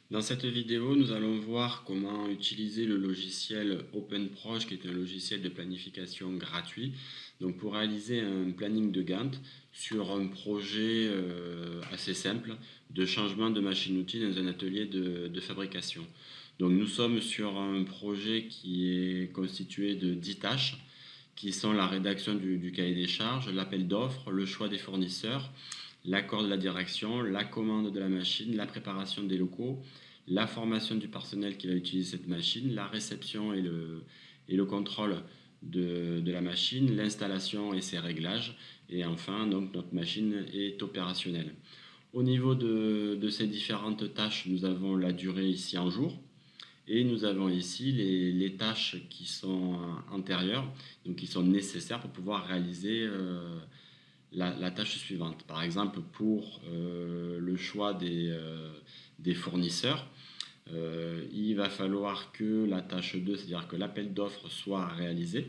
Dans cette vidéo, nous allons voir comment utiliser le logiciel OpenProj, qui est un logiciel de planification gratuit, donc pour réaliser un planning de Gantt sur un projet assez simple de changement de machine-outil dans un atelier de fabrication. Donc nous sommes sur un projet qui est constitué de 10 tâches, qui sont la rédaction du cahier des charges, l'appel d'offres, le choix des fournisseurs, l'accord de la direction, la commande de la machine, la préparation des locaux, la formation du personnel qui va utiliser cette machine, la réception et le contrôle de la machine, l'installation et ses réglages, et enfin donc notre machine est opérationnelle. Au niveau de ces différentes tâches, nous avons la durée ici en jours, et nous avons ici les tâches qui sont antérieures, donc qui sont nécessaires pour pouvoir réaliser la tâche suivante. Par exemple, pour le choix des fournisseurs, il va falloir que la tâche 2, c'est-à-dire que l'appel d'offres soit réalisé.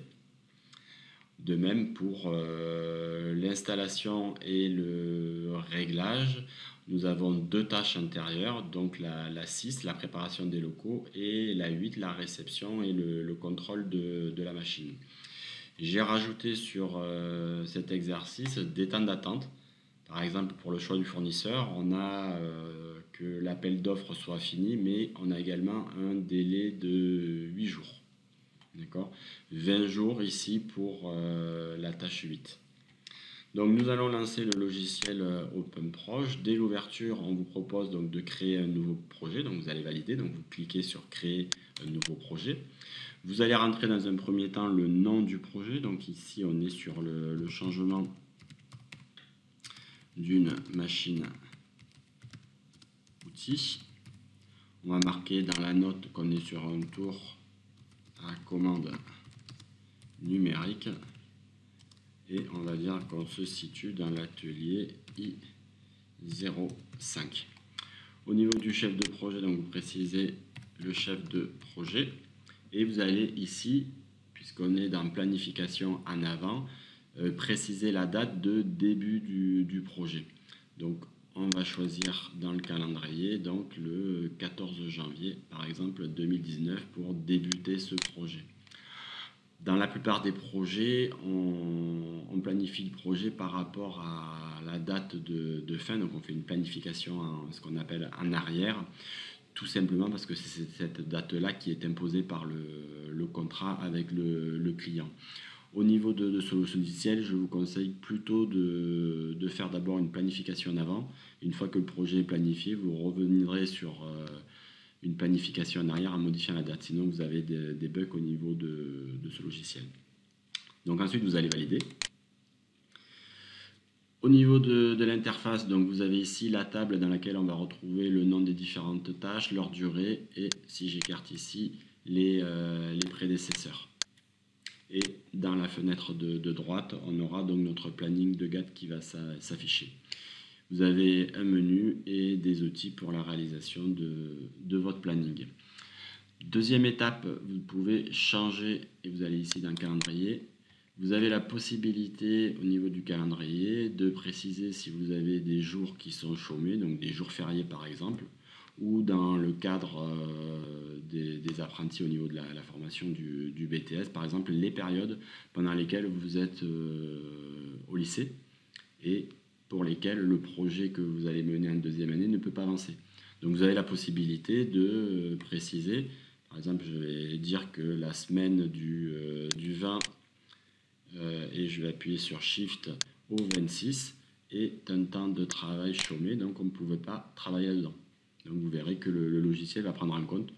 De même pour l'installation et le réglage, nous avons deux tâches intérieures, donc la 6, la préparation des locaux, et la 8, la réception et le contrôle de la machine. J'ai rajouté sur cet exercice des temps d'attente. Par exemple, pour le choix du fournisseur, on a que l'appel d'offres soit fini, mais on a également un délai de 8 jours. D'accord, 20 jours ici pour la tâche 8. Donc nous allons lancer le logiciel OpenProj. Dès l'ouverture, on vous propose donc de créer un nouveau projet. Donc vous allez valider, donc vous cliquez sur créer un nouveau projet. Vous allez rentrer dans un premier temps le nom du projet. Donc ici, on est sur le changement d'une machine outil. On va marquer dans la note qu'on est sur un tour à commande numérique. Et on va dire qu'on se situe dans l'atelier I05. Au niveau du chef de projet, donc vous précisez le chef de projet. Et vous allez ici, puisqu'on est dans planification en avant, préciser la date de début du projet. Donc on va choisir dans le calendrier donc le 14 janvier par exemple 2019 pour débuter ce projet. Dans la plupart des projets, on planifie le projet par rapport à la date de fin, donc on fait une planification ce qu'on appelle en arrière, tout simplement parce que c'est cette date-là qui est imposée par le contrat avec le client. Au niveau de ce logiciel, je vous conseille plutôt de faire d'abord une planification en avant. Une fois que le projet est planifié, vous reviendrez sur une planification en arrière en modifiant la date. Sinon, vous avez des bugs au niveau de ce logiciel. Donc ensuite, vous allez valider. Au niveau de l'interface, donc vous avez ici la table dans laquelle on va retrouver le nom des différentes tâches, leur durée et, si j'écarte ici, les prédécesseurs. Et dans la fenêtre de droite, on aura donc notre planning de Gantt qui va s'afficher. Vous avez un menu et des outils pour la réalisation de votre planning. Deuxième étape, vous pouvez changer, et vous allez ici dans le calendrier. Vous avez la possibilité au niveau du calendrier de préciser si vous avez des jours qui sont chômés, donc des jours fériés par exemple, ou dans le cadre des apprentis au niveau de la formation du BTS, par exemple les périodes pendant lesquelles vous êtes au lycée et pour lesquelles le projet que vous allez mener en deuxième année ne peut pas avancer. Donc vous avez la possibilité de préciser, par exemple je vais dire que la semaine du 20 et je vais appuyer sur Shift au 26 est un temps de travail chômé, donc on ne pouvait pas travailler là-dedans. Donc vous verrez que le logiciel va prendre en compte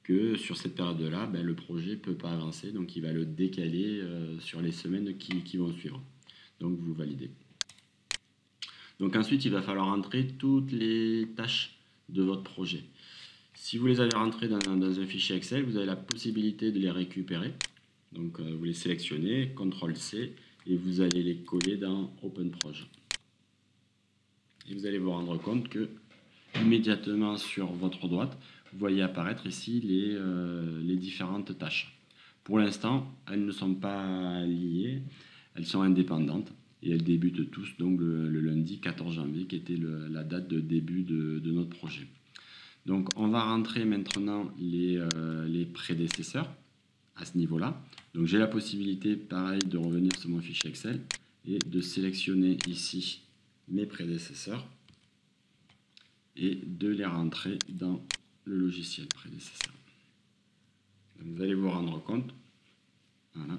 que sur cette période-là, le projet ne peut pas avancer, donc il va le décaler sur les semaines qui vont suivre. Donc vous validez. Donc ensuite, il va falloir entrer toutes les tâches de votre projet. Si vous les avez rentrées dans un fichier Excel, vous avez la possibilité de les récupérer. Donc vous les sélectionnez, CTRL-C, et vous allez les coller dans OpenProj. Et vous allez vous rendre compte que immédiatement sur votre droite, vous voyez apparaître ici les différentes tâches. Pour l'instant, elles ne sont pas liées, elles sont indépendantes et elles débutent tous donc le lundi 14 janvier qui était la date de début de notre projet. Donc on va rentrer maintenant les prédécesseurs à ce niveau-là. Donc j'ai la possibilité, pareil, de revenir sur mon fichier Excel et de sélectionner ici mes prédécesseurs et de les rentrer dans le logiciel prédécesseur. Donc vous allez vous rendre compte. Voilà.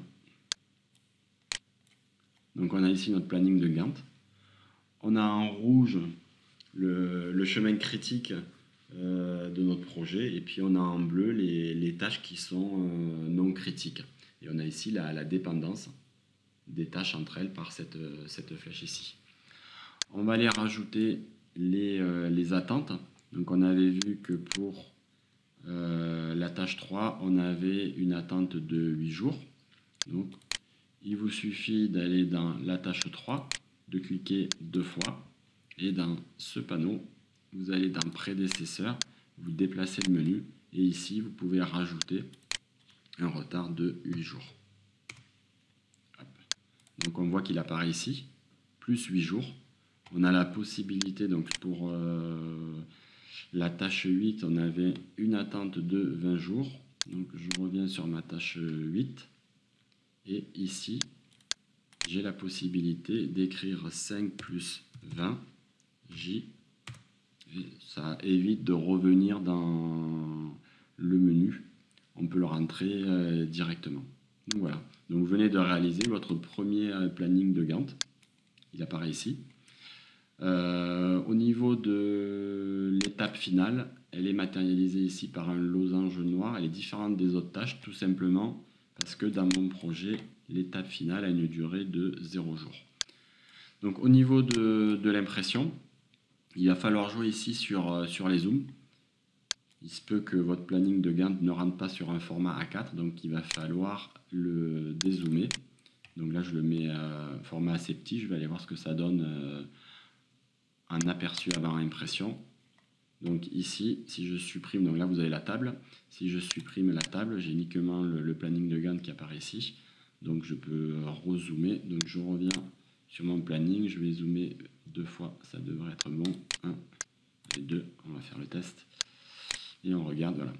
Donc on a ici notre planning de Gantt. On a en rouge le chemin critique de notre projet, et puis on a en bleu les tâches qui sont non critiques. Et on a ici la dépendance des tâches entre elles par cette flèche ici. On va aller rajouter les attentes. Donc on avait vu que pour la tâche 3, on avait une attente de 8 jours. Donc il vous suffit d'aller dans la tâche 3, de cliquer 2 fois, et dans ce panneau, vous allez dans prédécesseur, vous déplacez le menu, et ici vous pouvez rajouter un retard de 8 jours. Hop. Donc on voit qu'il apparaît ici, plus 8 jours. On a la possibilité, donc pour la tâche 8, on avait une attente de 20 jours. Donc je reviens sur ma tâche 8. Et ici, j'ai la possibilité d'écrire 5 plus 20, J. Et ça évite de revenir dans le menu. On peut le rentrer directement. Donc voilà. Donc vous venez de réaliser votre premier planning de Gantt. Il apparaît ici. Au niveau de l'étape finale, elle est matérialisée ici par un losange noir. Elle est différente des autres tâches, tout simplement parce que dans mon projet, l'étape finale a une durée de 0 jours. Donc au niveau de l'impression, il va falloir jouer ici sur les zooms. Il se peut que votre planning de Gantt ne rentre pas sur un format A4, donc il va falloir le dézoomer. Donc là, je le mets format assez petit. Je vais aller voir ce que ça donne en aperçu avant impression. Donc ici, si je supprime, donc là vous avez la table. Si je supprime la table, j'ai uniquement le planning de Gantt qui apparaît ici. Donc je peux rezoomer. Donc je reviens sur mon planning, je vais zoomer 2 fois, ça devrait être bon. 1 et 2, on va faire le test. Et on regarde, voilà.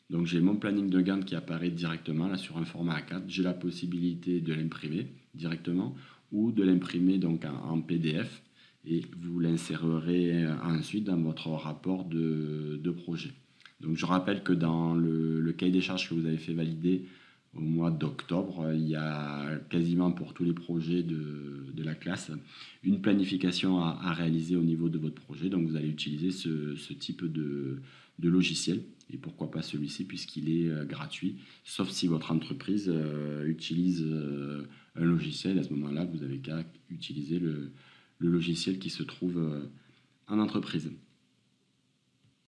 Donc j'ai mon planning de Gantt qui apparaît directement là sur un format A4. J'ai la possibilité de l'imprimer directement ou de l'imprimer donc en PDF. Et vous l'insérerez ensuite dans votre rapport de projet. Donc je rappelle que dans le cahier des charges que vous avez fait valider au mois d'octobre, il y a quasiment pour tous les projets de la classe une planification à réaliser au niveau de votre projet. Donc vous allez utiliser ce type de logiciel, et pourquoi pas celui-ci puisqu'il est gratuit, sauf si votre entreprise utilise un logiciel. À ce moment-là, vous n'avez qu'à utiliser le logiciel qui se trouve en entreprise.